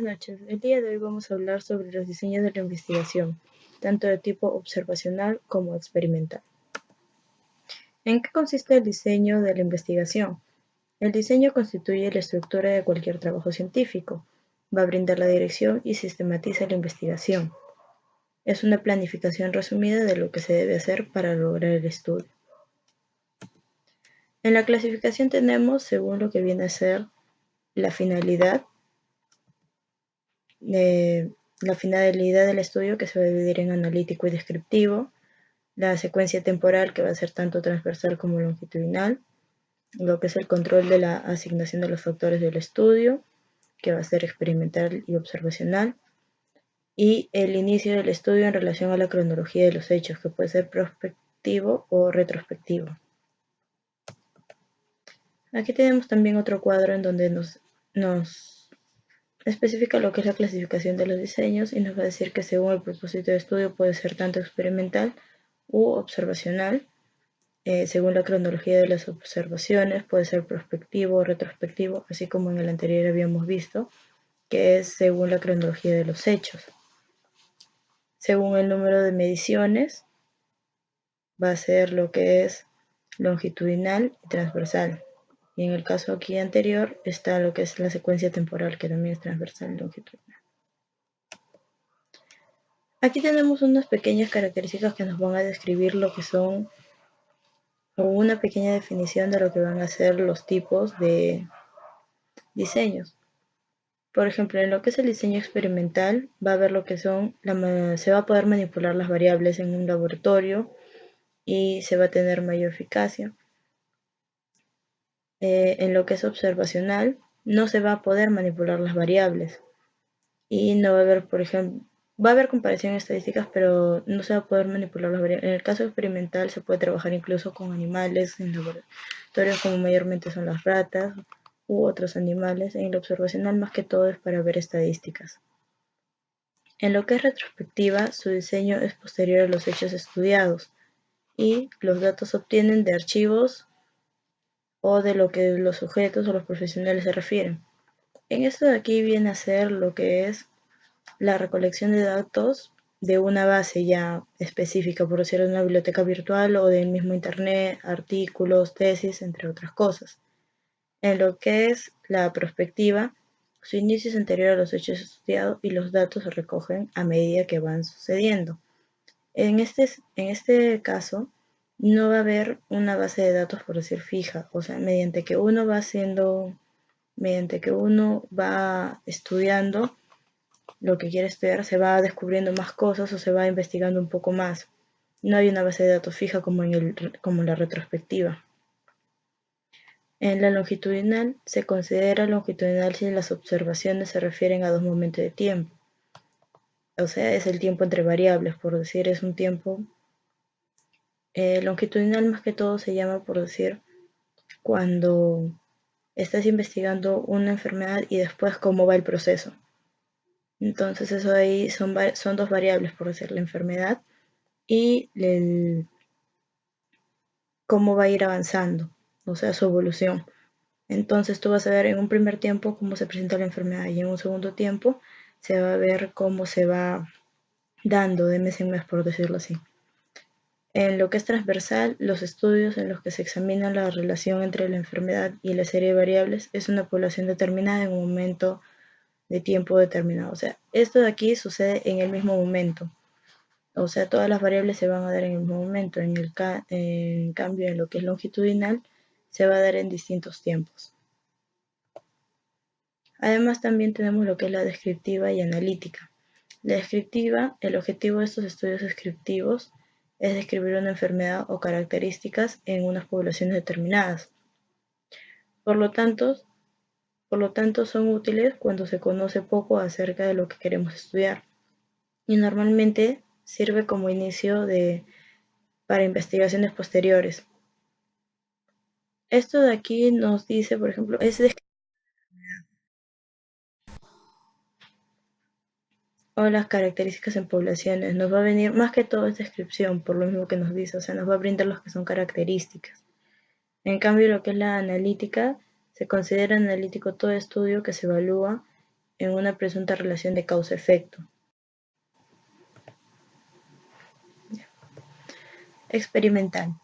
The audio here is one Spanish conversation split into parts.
noches. El día de hoy vamos a hablar sobre los diseños de la investigación, tanto de tipo observacional como experimental. ¿En qué consiste el diseño de la investigación? El diseño constituye la estructura de cualquier trabajo científico. Va a brindar la dirección y sistematiza la investigación. Es una planificación resumida de lo que se debe hacer para lograr el estudio. En la clasificación tenemos, según lo que viene a ser la finalidad del estudio, que se va a dividir en analítico y descriptivo, la secuencia temporal, que va a ser tanto transversal como longitudinal, lo que es el control de la asignación de los factores del estudio, que va a ser experimental y observacional, y el inicio del estudio en relación a la cronología de los hechos, que puede ser prospectivo o retrospectivo. Aquí tenemos también otro cuadro en donde nos especifica lo que es la clasificación de los diseños y nos va a decir que según el propósito de estudio puede ser tanto experimental u observacional. Según la cronología de las observaciones puede ser prospectivo o retrospectivo, así como en el anterior habíamos visto, que es según la cronología de los hechos. Según el número de mediciones va a ser lo que es longitudinal y transversal. Y en el caso aquí anterior está lo que es la secuencia temporal, que también es transversal y longitudinal. Aquí tenemos unas pequeñas características que nos van a describir lo que son, o una pequeña definición de lo que van a ser los tipos de diseños. Por ejemplo, en lo que es el diseño experimental, va a haber lo que son, se va a poder manipular las variables en un laboratorio y se va a tener mayor eficacia. En lo que es observacional, no se va a poder manipular las variables y no va a haber, por ejemplo, va a haber comparación en estadísticas, pero no se va a poder manipular las variables. En el caso experimental se puede trabajar incluso con animales en laboratorios, como mayormente son las ratas u otros animales. En el observacional más que todo es para ver estadísticas. En lo que es retrospectiva, su diseño es posterior a los hechos estudiados y los datos se obtienen de archivos o de lo que los sujetos o los profesionales se refieren. En esto de aquí viene a ser lo que es la recolección de datos de una base ya específica, por decirlo, de una biblioteca virtual o del mismo internet, artículos, tesis, entre otras cosas. En lo que es la prospectiva, su inicio es anterior a los hechos estudiados y los datos se recogen a medida que van sucediendo. En este caso, no va a haber una base de datos, por decir, fija, o sea, mediante que uno va estudiando lo que quiere estudiar, se va descubriendo más cosas o se va investigando un poco más. No hay una base de datos fija como en la retrospectiva. En la longitudinal se considera longitudinal si las observaciones se refieren a dos momentos de tiempo. O sea, es el tiempo entre variables, por decir, es un tiempo longitudinal. Más que todo se llama, por decir, cuando estás investigando una enfermedad y después cómo va el proceso. Entonces eso ahí son dos variables, por decir, la enfermedad y cómo va a ir avanzando, o sea, su evolución. Entonces tú vas a ver en un primer tiempo cómo se presenta la enfermedad y en un segundo tiempo se va a ver cómo se va dando de mes en mes, por decirlo así. En lo que es transversal, los estudios en los que se examina la relación entre la enfermedad y la serie de variables es una población determinada en un momento de tiempo determinado. O sea, esto de aquí sucede en el mismo momento. O sea, todas las variables se van a dar en el mismo momento. En cambio, en lo que es longitudinal, se va a dar en distintos tiempos. Además, también tenemos lo que es la descriptiva y analítica. La descriptiva, el objetivo de estos estudios descriptivos es describir una enfermedad o características en unas poblaciones determinadas. Por lo tanto, son útiles cuando se conoce poco acerca de lo que queremos estudiar. Y normalmente sirve como inicio para investigaciones posteriores. Esto de aquí nos dice, por ejemplo, o las características en poblaciones. Nos va a venir más que todo es descripción, por lo mismo que nos dice, o sea, nos va a brindar los que son características. En cambio, lo que es la analítica, se considera analítico todo estudio que se evalúa en una presunta relación de causa-efecto. Experimental.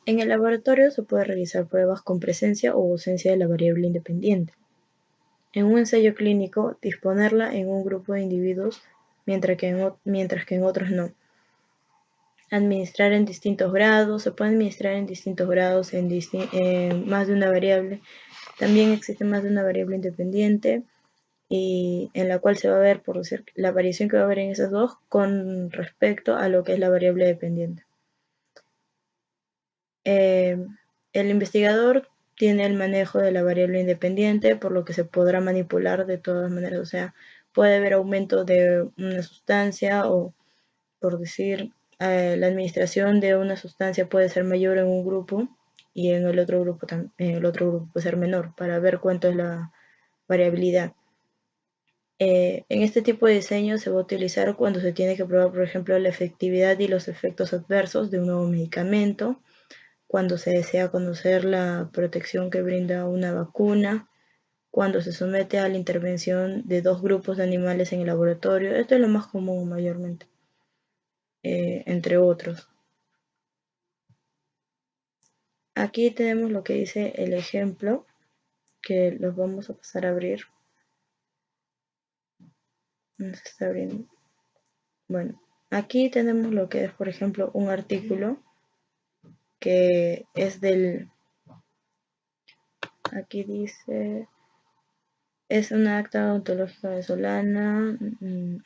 En el laboratorio se puede realizar pruebas con presencia o ausencia de la variable independiente. En un ensayo clínico, disponerla en un grupo de individuos, mientras que en otros no. Administrar en distintos grados, se puede administrar en distintos grados en más de una variable. También existe más de una variable independiente y en la cual se va a ver, por decir, la variación que va a haber en esas dos con respecto a lo que es la variable dependiente. El investigador tiene el manejo de la variable independiente, por lo que se podrá manipular de todas maneras. O sea, puede haber aumento de una sustancia o, por decir, la administración de una sustancia puede ser mayor en un grupo y en el otro grupo puede ser menor, para ver cuánto es la variabilidad. En este tipo de diseño se va a utilizar cuando se tiene que probar, por ejemplo, la efectividad y los efectos adversos de un nuevo medicamento, cuando se desea conocer la protección que brinda una vacuna, cuando se somete a la intervención de dos grupos de animales en el laboratorio. Esto es lo más común mayormente, entre otros. Aquí tenemos lo que dice el ejemplo, que los vamos a pasar a abrir. No se está abriendo. Bueno, aquí tenemos lo que es, por ejemplo, un artículo que es aquí dice, es una acta ontológica venezolana,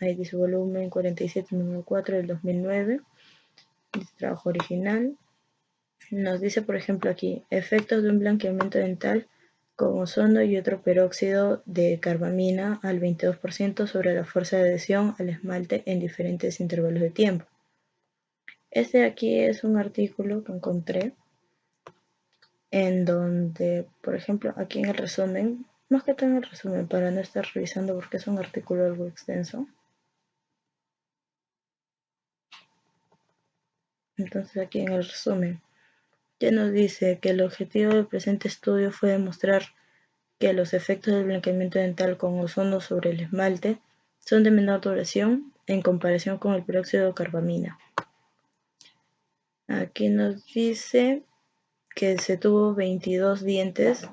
ahí dice volumen 47, número 4 del 2009, dice trabajo original. Nos dice, por ejemplo, aquí, efectos de un blanqueamiento dental con ozono y otro peróxido de carbamina al 22% sobre la fuerza de adhesión al esmalte en diferentes intervalos de tiempo. Este de aquí es un artículo que encontré en donde, por ejemplo, aquí en el resumen, más que todo en el resumen, para no estar revisando porque es un artículo algo extenso. Entonces aquí en el resumen ya nos dice que el objetivo del presente estudio fue demostrar que los efectos del blanqueamiento dental con ozono sobre el esmalte son de menor duración en comparación con el peróxido de carbamina. Aquí nos dice que se tuvo 22 dientes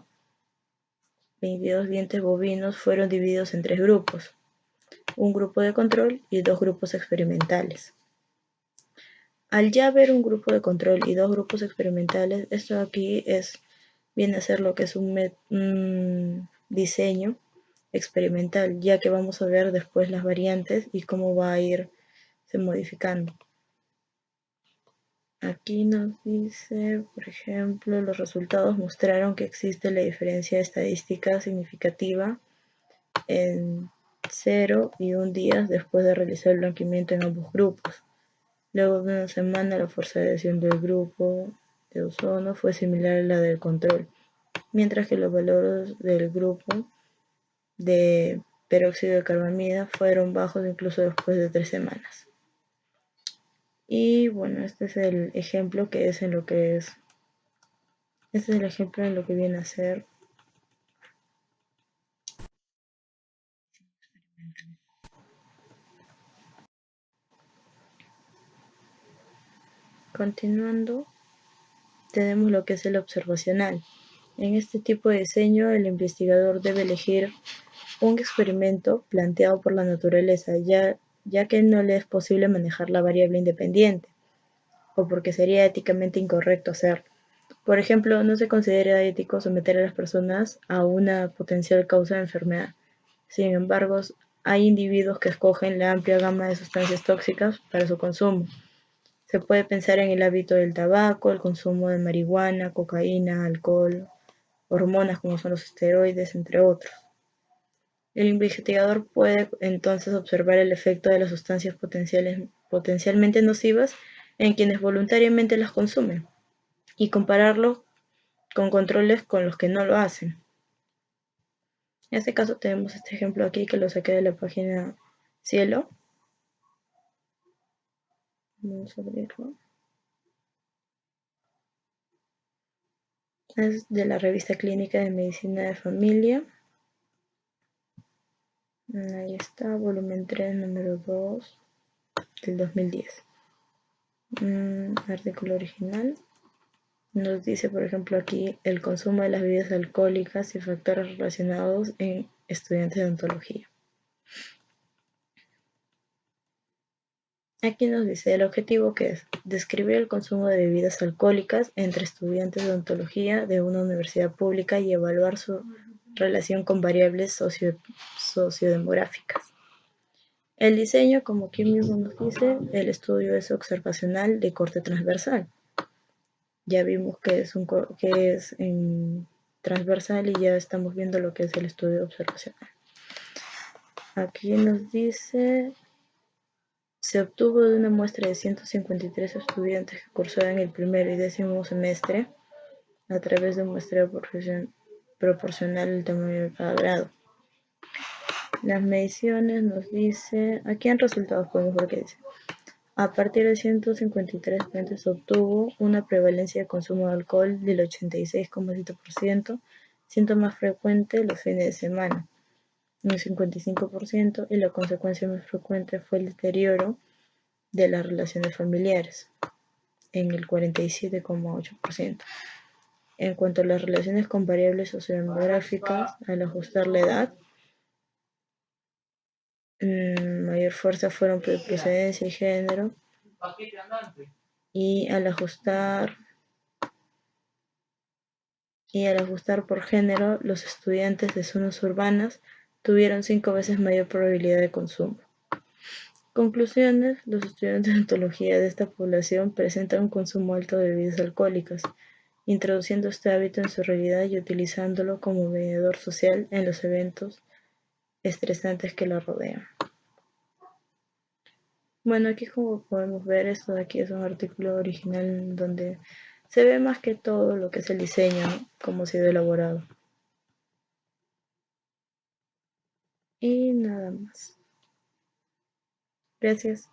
bovinos fueron divididos en 3 grupos, un grupo de control y 2 grupos experimentales. Al ya haber un grupo de control y 2 grupos experimentales, esto aquí viene a ser lo que es un diseño experimental, ya que vamos a ver después las variantes y cómo va a irse modificando. Aquí nos dice, por ejemplo, los resultados mostraron que existe la diferencia estadística significativa en 0 y 1 días después de realizar el blanqueamiento en ambos grupos. Luego de una semana, la fuerza de adhesión del grupo de ozono fue similar a la del control, mientras que los valores del grupo de peróxido de carbamida fueron bajos incluso después de 3 semanas. Y bueno, este es el ejemplo que es en lo que es. Este es el ejemplo en lo que viene a ser. Continuando, tenemos lo que es el observacional. En este tipo de diseño, el investigador debe elegir un experimento planteado por la naturaleza, ya que no le es posible manejar la variable independiente, o porque sería éticamente incorrecto hacerlo. Por ejemplo, no se considera ético someter a las personas a una potencial causa de enfermedad. Sin embargo, hay individuos que escogen la amplia gama de sustancias tóxicas para su consumo. Se puede pensar en el hábito del tabaco, el consumo de marihuana, cocaína, alcohol, hormonas como son los esteroides, entre otros. El investigador puede entonces observar el efecto de las sustancias potencialmente nocivas en quienes voluntariamente las consumen y compararlo con controles con los que no lo hacen. En este caso tenemos este ejemplo aquí que lo saqué de la página Cielo. Vamos a abrirlo. Es de la revista clínica de medicina de familia. Ahí está, volumen 3, número 2, del 2010. Artículo original. Nos dice, por ejemplo, aquí el consumo de las bebidas alcohólicas y factores relacionados en estudiantes de odontología. Aquí nos dice el objetivo que es describir el consumo de bebidas alcohólicas entre estudiantes de odontología de una universidad pública y evaluar su relación con variables sociodemográficas. El diseño, como aquí mismo nos dice, el estudio es observacional de corte transversal. Ya vimos que es en transversal y ya estamos viendo lo que es el estudio observacional. Aquí nos dice, se obtuvo de una muestra de 153 estudiantes que cursaban el primero y décimo semestre a través de un muestreo proporcional al tamaño de cada grado. Las mediciones nos dice, aquí en resultados podemos ver que dice, a partir de 153 estudiantes se obtuvo una prevalencia de consumo de alcohol del 86,7%, siendo más frecuente los fines de semana, un 55%, y la consecuencia más frecuente fue el deterioro de las relaciones familiares, en el 47,8%. En cuanto a las relaciones con variables sociodemográficas, al ajustar la edad, mayor fuerza fueron procedencia y género, y al ajustar por género, los estudiantes de zonas urbanas tuvieron 5 veces mayor probabilidad de consumo. Conclusiones: los estudiantes de odontología de esta población presentan un consumo alto de bebidas alcohólicas, introduciendo este hábito en su realidad y utilizándolo como mediador social en los eventos estresantes que la rodean. Bueno, aquí como podemos ver, esto de aquí es un artículo original donde se ve más que todo lo que es el diseño, ¿no? Cómo ha sido elaborado. Y nada más. Gracias.